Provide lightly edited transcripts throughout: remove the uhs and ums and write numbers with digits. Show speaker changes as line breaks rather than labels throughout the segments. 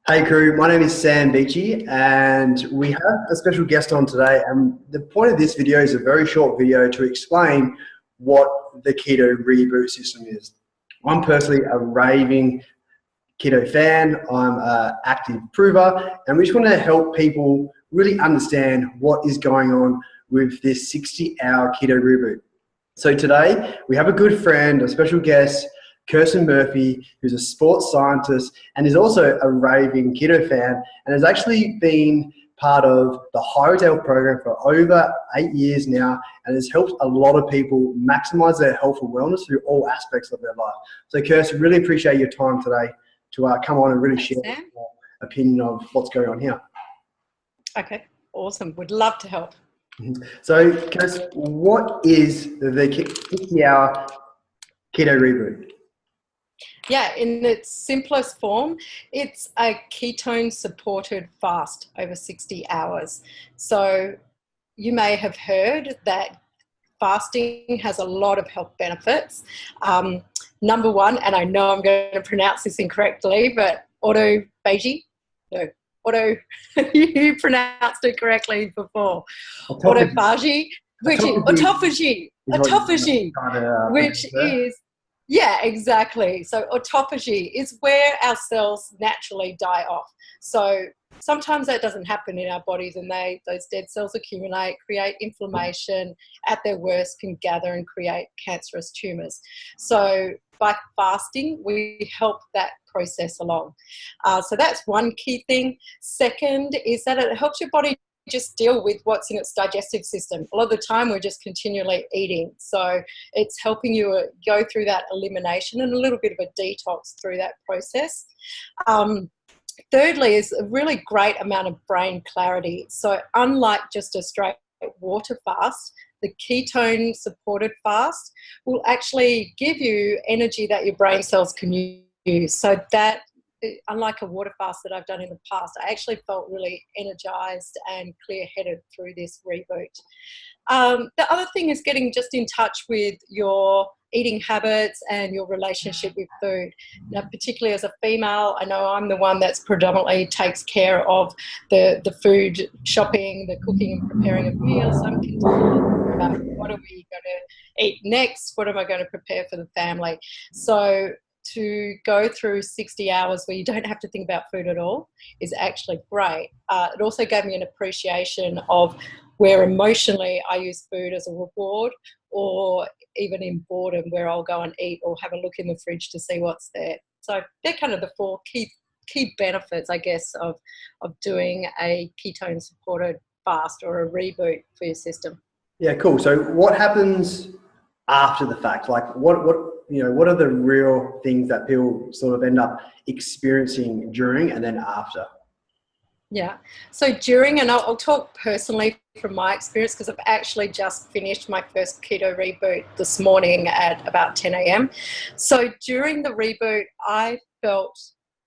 Hey crew, my name is Sam Beachy and we have a special guest on today, and the point of this video is a very short video to explain what the Keto Reboot system is. I'm personally a raving keto fan, I'm an active prover, and we just want to help people really understand what is going on with this 60-hour Keto Reboot. So today we have a good friend, a special guest, Kirsten Murphy, who's a sports scientist and is also a raving keto fan, and has actually been part of the High program for over 8 years now, and has helped a lot of people maximize their health and wellness through all aspects of their life. So Kirsten, really appreciate your time today to come on and really share your opinion of what's going on here.
Okay, awesome. Would love to help.
So Kirsten, what is the 60-hour Keto Reboot?
Yeah, in its simplest form, it's a ketone-supported fast over 60 hours. So you may have heard that fasting has a lot of health benefits. Number one, and I know I'm going to pronounce this incorrectly, but autophagy? No, you pronounced it correctly before. Autophagy, which is, yeah, exactly. So autophagy is where our cells naturally die off. So sometimes that doesn't happen in our bodies, and those dead cells accumulate, create inflammation, at their worst can gather and create cancerous tumours. So by fasting, we help that process along. So that's one key thing. Second is that it helps your body just deal with what's in its digestive system. A lot of the time we're just continually eating. So it's helping you go through that elimination and a little bit of a detox through that process. Thirdly is a really great amount of brain clarity. So unlike just a straight water fast, the ketone supported fast will actually give you energy that your brain cells can use. So that, unlike a water fast that I've done in the past, I actually felt really energized and clear-headed through this reboot. The other thing is getting just in touch with your eating habits and your relationship with food. Now, particularly as a female, I know I'm the one that's predominantly takes care of the food shopping, the cooking and preparing of meals. I'm concerned about what are we going to eat next? What am I going to prepare for the family? So to go through 60 hours where you don't have to think about food at all is actually great. It also gave me an appreciation of where emotionally I use food as a reward, or even in boredom where I'll go and eat or have a look in the fridge to see what's there. So they're kind of the four key benefits, I guess, of doing a ketone supported fast or a reboot for your system.
Yeah, cool. So what happens after the fact? Like what are the real things that people sort of end up experiencing during and then after?
Yeah. So during, and I'll talk personally from my experience because I've actually just finished my first keto reboot this morning at about 10 a.m. So during the reboot, I felt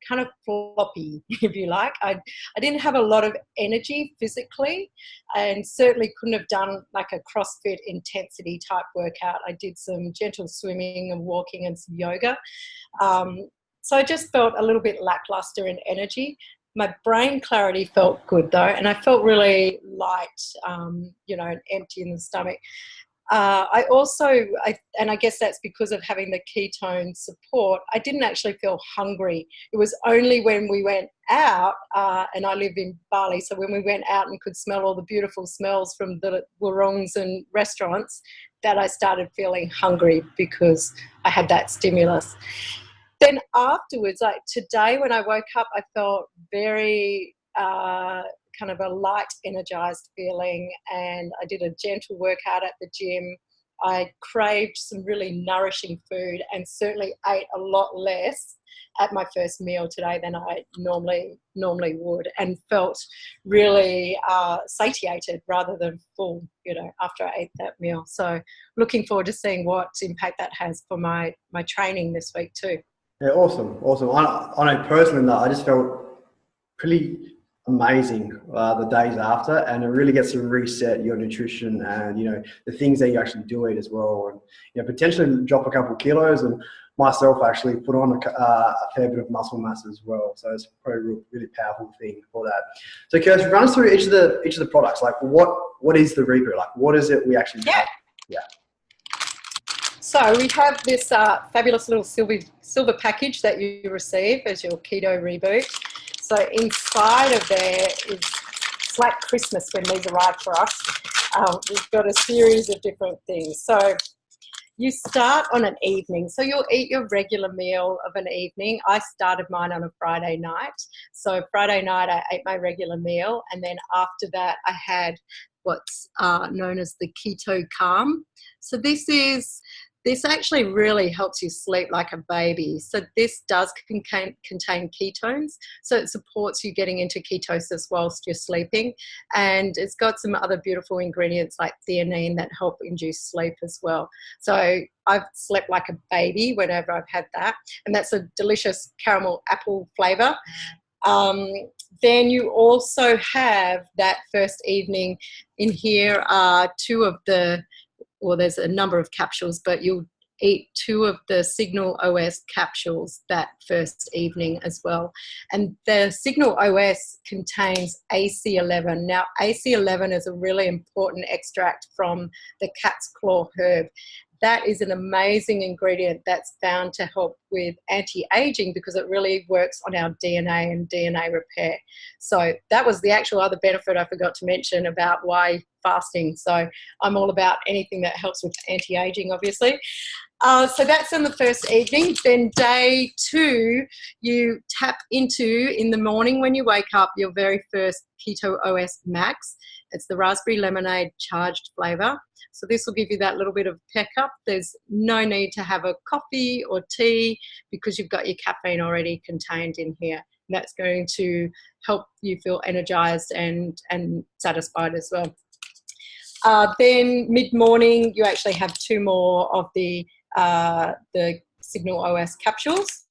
kind of floppy, if you like. I didn't have a lot of energy physically, and certainly couldn't have done like a CrossFit intensity type workout. I did some gentle swimming and walking and some yoga. So I just felt a little bit lackluster in energy. My brain clarity felt good though, and I felt really light, and empty in the stomach. I guess that's because of having the ketone support, I didn't actually feel hungry. It was only when we went out, and I live in Bali, so when we went out and could smell all the beautiful smells from the warungs and restaurants, that I started feeling hungry because I had that stimulus. Then afterwards, like today when I woke up, I felt very kind of a light, energized feeling, and I did a gentle workout at the gym. I craved some really nourishing food and certainly ate a lot less at my first meal today than I normally would, and felt really satiated rather than full, after I ate that meal. So looking forward to seeing what impact that has for my training this week too.
Yeah, awesome. I know personally that I just felt pretty amazing the days after, and it really gets to reset your nutrition and the things that you actually do eat as well, and potentially drop a couple of kilos. And myself actually put on a fair bit of muscle mass as well. So it's probably a really powerful thing for that. So Kirsty, run us through each of the products. Like what is the Reboot? Like what is it we actually have? Yeah.
So we have this fabulous little silver package that you receive as your Keto Reboot. So inside of there is, it's like Christmas when these arrive for us. We've got a series of different things. So you start on an evening. So you'll eat your regular meal of an evening. I started mine on a Friday night. So Friday night I ate my regular meal, and then after that I had what's known as the Keto Calm. So this actually really helps you sleep like a baby. So this does contain ketones. So it supports you getting into ketosis whilst you're sleeping. And it's got some other beautiful ingredients like theanine that help induce sleep as well. So I've slept like a baby whenever I've had that. And that's a delicious caramel apple flavour. Then you also have that first evening. In here are there's a number of capsules, but you'll eat 2 of the Signal OS capsules that first evening as well. And the Signal OS contains AC11. Now, AC11 is a really important extract from the cat's claw herb. That is an amazing ingredient that's found to help with anti-aging because it really works on our DNA and DNA repair. So that was the actual other benefit I forgot to mention about why fasting. So I'm all about anything that helps with anti-aging, obviously. So that's in the first evening. Then day 2, you tap into, in the morning when you wake up, your very first Keto OS Max. It's the raspberry lemonade charged flavour. So this will give you that little bit of peck up. There's no need to have a coffee or tea because you've got your caffeine already contained in here. And that's going to help you feel energized and satisfied as well. Then mid-morning, you actually have 2 more of the Signal OS capsules.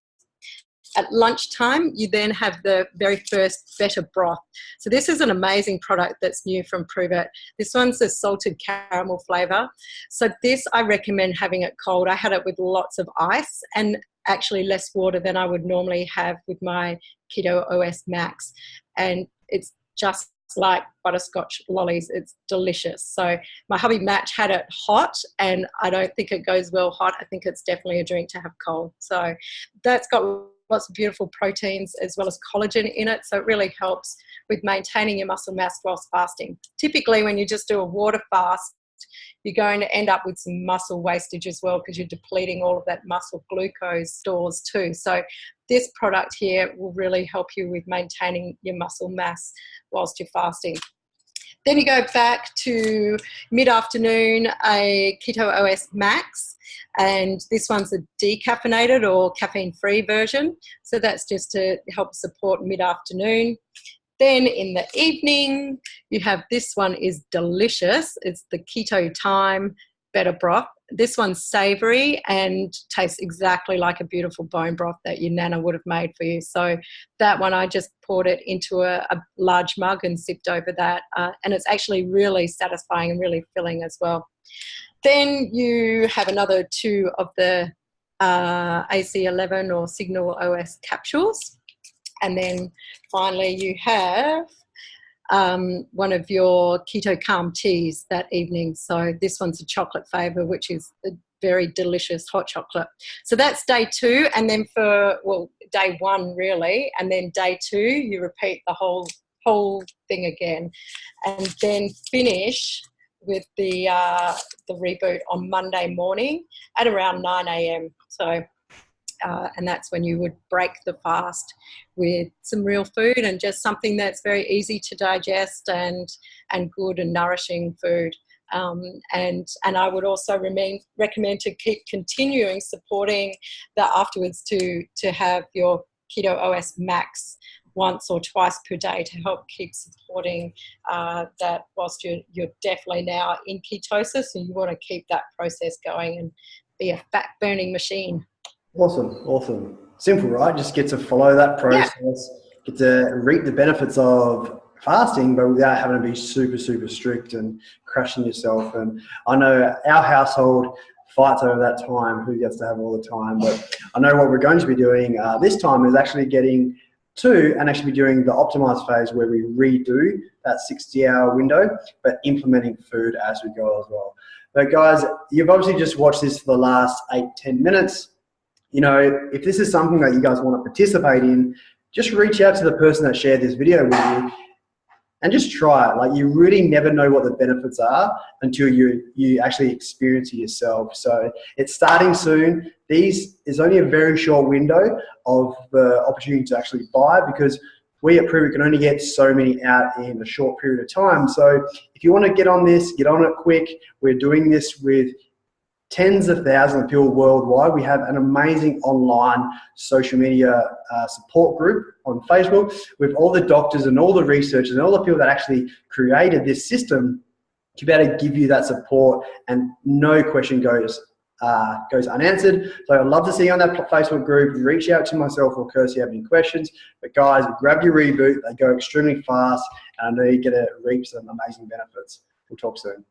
At lunchtime, you then have the very first Better Broth. So this is an amazing product that's new from Prove It. This one's a salted caramel flavour. So this, I recommend having it cold. I had it with lots of ice and actually less water than I would normally have with my Keto OS Max. And it's just like butterscotch lollies. It's delicious. So my hubby Matt had it hot, and I don't think it goes well hot. I think it's definitely a drink to have cold. So that's got lots of beautiful proteins as well as collagen in it. So it really helps with maintaining your muscle mass whilst fasting. Typically when you just do a water fast, you're going to end up with some muscle wastage as well because you're depleting all of that muscle glucose stores too. So this product here will really help you with maintaining your muscle mass whilst you're fasting. Then you go back to mid-afternoon, a Keto OS Max, and this one's a decaffeinated or caffeine-free version. So that's just to help support mid-afternoon. Then in the evening, you have this one is delicious. It's the Keto Time Better Broth. This one's savoury and tastes exactly like a beautiful bone broth that your nana would have made for you. So that one, I just poured it into a large mug and sipped over that. And it's actually really satisfying and really filling as well. Then you have another 2 of the AC11 or Signal OS capsules. And then finally you have one of your Keto Calm teas that evening. So this one's a chocolate flavour, which is a very delicious hot chocolate. So that's day 2. And then day 1 really. And then day 2, you repeat the whole thing again. And then finish with the reboot on Monday morning at around 9 a.m. So and that's when you would break the fast with some real food and just something that's very easy to digest and good and nourishing food. And I would also recommend to keep continuing supporting that afterwards to have your Keto OS Max once or twice per day to help keep supporting that whilst you're definitely now in ketosis, and you want to keep that process going and be a fat burning machine.
Awesome. Simple, right? Just get to follow that process, get to reap the benefits of fasting, but without having to be super strict and crushing yourself. And I know our household, fights over that time, who gets to have all the time. But I know what we're going to be doing this time is actually getting to and actually be doing the optimized phase where we redo that 60-hour window, but implementing food as we go as well. But guys, you've obviously just watched this for the last 8-10 minutes. You know, if this is something that you guys want to participate in, just reach out to the person that shared this video with you and just try it. Like, you really never know what the benefits are until you actually experience it yourself. So it's starting soon. These is only a very short window of the opportunity to actually buy, because we at Prove It can only get so many out in a short period of time. So if you want to get on this, get on it quick. We're doing this with tens of thousands of people worldwide. We have an amazing online social media support group on Facebook with all the doctors and all the researchers and all the people that actually created this system to be able to give you that support, and no question goes unanswered. So I'd love to see you on that Facebook group. Reach out to myself or Kirsty if you have any questions. But guys, grab your reboot. They go extremely fast, and I know you're going to reap some amazing benefits. We'll talk soon.